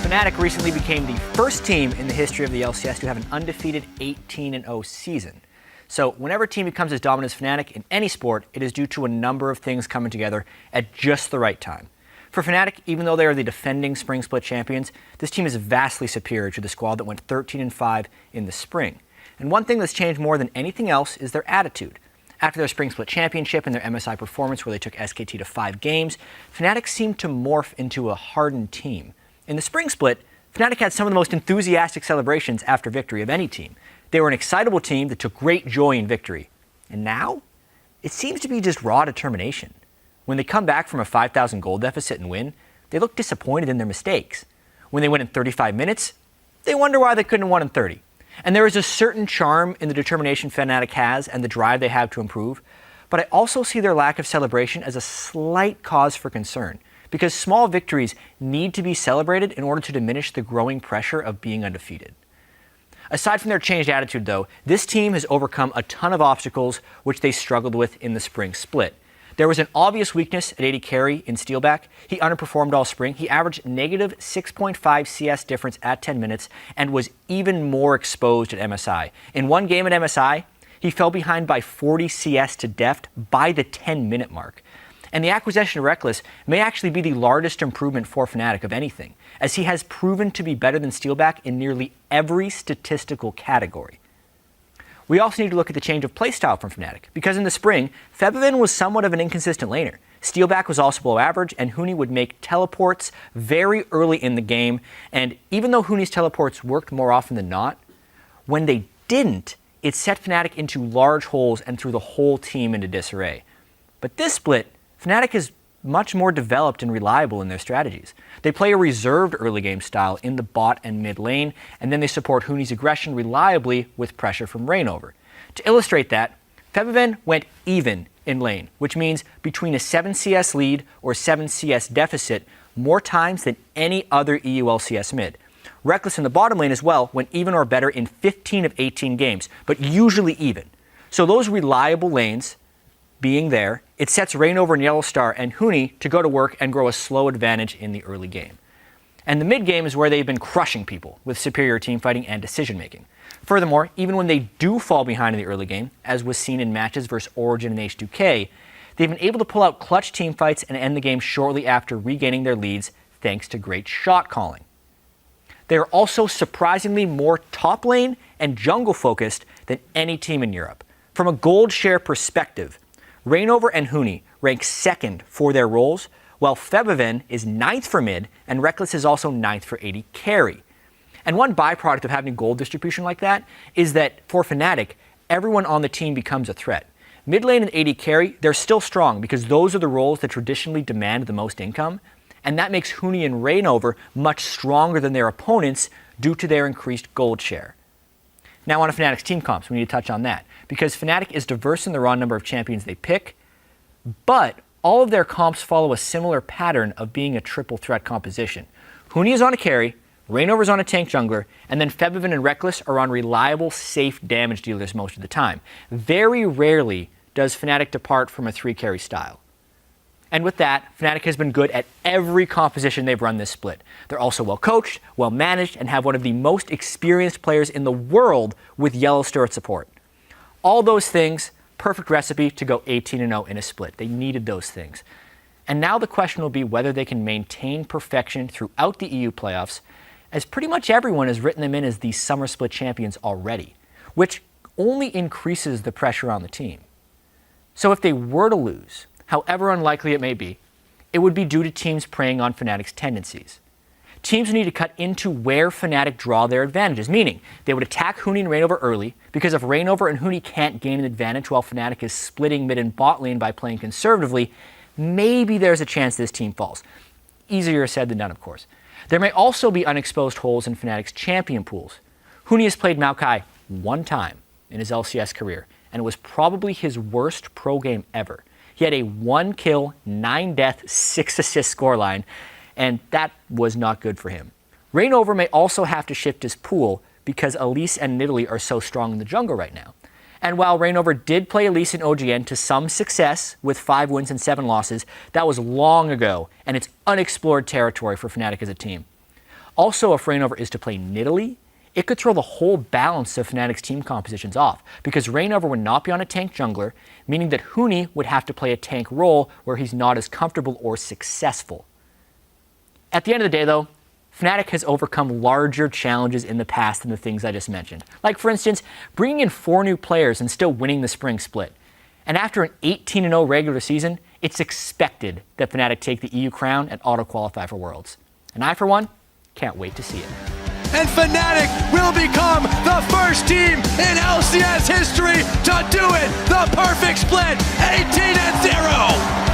Fnatic recently became the first team in the history of the LCS to have an undefeated 18-0 season. So whenever a team becomes as dominant as Fnatic in any sport, it is due to a number of things coming together at just the right time. For Fnatic, even though they are the defending Spring Split champions, this team is vastly superior to the squad that went 13-5 in the spring. And one thing that's changed more than anything else is their attitude. After their Spring Split championship and their MSI performance where they took SKT to 5 games, Fnatic seemed to morph into a hardened team. In the Spring Split, Fnatic had some of the most enthusiastic celebrations after victory of any team. They were an excitable team that took great joy in victory. And now, it seems to be just raw determination. When they come back from a 5,000 gold deficit and win, they look disappointed in their mistakes. When they win in 35 minutes, they wonder why they couldn't have won in 30. And there is a certain charm in the determination Fnatic has and the drive they have to improve, but I also see their lack of celebration as a slight cause for concern, because small victories need to be celebrated in order to diminish the growing pressure of being undefeated. Aside from their changed attitude, though, this team has overcome a ton of obstacles which they struggled with in the Spring Split. There was an obvious weakness at AD carry in Steelback. He underperformed all spring. He averaged negative 6.5 CS difference at 10 minutes and was even more exposed at MSI. In one game at MSI, he fell behind by 40 CS to Deft by the 10-minute mark. And the acquisition of Reckless may actually be the largest improvement for Fnatic of anything, as he has proven to be better than Steelback in nearly every statistical category. We also need to look at the change of playstyle from Fnatic, because in the spring, Febiven was somewhat of an inconsistent laner. Steelback was also below average, and Huni would make teleports very early in the game, and even though Huni's teleports worked more often than not, when they didn't, it set Fnatic into large holes and threw the whole team into disarray. But this split, Fnatic is much more developed and reliable in their strategies. They play a reserved early game style in the bot and mid lane, and then they support Huni's aggression reliably with pressure from Reignover. To illustrate that, Febiven went even in lane, which means between a 7 CS lead or 7 CS deficit more times than any other EU LCS mid. Reckless in the bottom lane as well went even or better in 15 of 18 games, but usually even. So those reliable lanes being there, it sets Reignover and Yellowstar and Huni to go to work and grow a slow advantage in the early game. And the mid game is where they've been crushing people with superior team fighting and decision making. Furthermore, even when they do fall behind in the early game, as was seen in matches versus Origin and H2K, they've been able to pull out clutch team fights and end the game shortly after regaining their leads thanks to great shot calling. They are also surprisingly more top lane and jungle focused than any team in Europe. From a gold share perspective, Reignover and Huni rank second for their roles, while Febiven is 9th for mid, and Reckless is also 9th for AD carry. And one byproduct of having gold distribution like that is that for Fnatic, everyone on the team becomes a threat. Mid lane and AD carry, they're still strong because those are the roles that traditionally demand the most income, and that makes Huni and Reignover much stronger than their opponents due to their increased gold share. Now on to Fnatic's team comps, we need to touch on that, because Fnatic is diverse in the raw number of champions they pick, but all of their comps follow a similar pattern of being a triple threat composition. Huni is on a carry, Reignover is on a tank jungler, and then Febiven and Reckless are on reliable, safe damage dealers most of the time. Very rarely does Fnatic depart from a 3-carry style. And with that, Fnatic has been good at every composition they've run this split. They're also well coached, well managed, and have one of the most experienced players in the world with Yellowstar at support. All those things, perfect recipe to go 18-0 in a split. They needed those things. And now the question will be whether they can maintain perfection throughout the EU playoffs, as pretty much everyone has written them in as the summer split champions already, which only increases the pressure on the team. So if they were to lose, however unlikely it may be, it would be due to teams preying on Fnatic's tendencies. Teams need to cut into where Fnatic draw their advantages, meaning they would attack Huni and Reignover early, because if Reignover and Huni can't gain an advantage while Fnatic is splitting mid and bot lane by playing conservatively, maybe there's a chance this team falls. Easier said than done, of course. There may also be unexposed holes in Fnatic's champion pools. Huni has played Maokai one time in his LCS career, and it was probably his worst pro game ever. He had a 1 kill, 9 death, 6 assist scoreline, and that was not good for him. Reignover may also have to shift his pool because Elise and Nidalee are so strong in the jungle right now. And while Reignover did play Elise in OGN to some success with 5 wins and 7 losses, that was long ago, and it's unexplored territory for Fnatic as a team. Also, if Reignover is to play Nidalee, it could throw the whole balance of Fnatic's team compositions off, because Reignover would not be on a tank jungler, meaning that Huni would have to play a tank role where he's not as comfortable or successful. At the end of the day, though, Fnatic has overcome larger challenges in the past than the things I just mentioned. Like, for instance, bringing in 4 new players and still winning the spring split. And after an 18-0 regular season, it's expected that Fnatic take the EU crown and auto-qualify for Worlds. And I, for one, can't wait to see it. And Fnatic will become the first team in LCS history to do it! The perfect split, 18-0!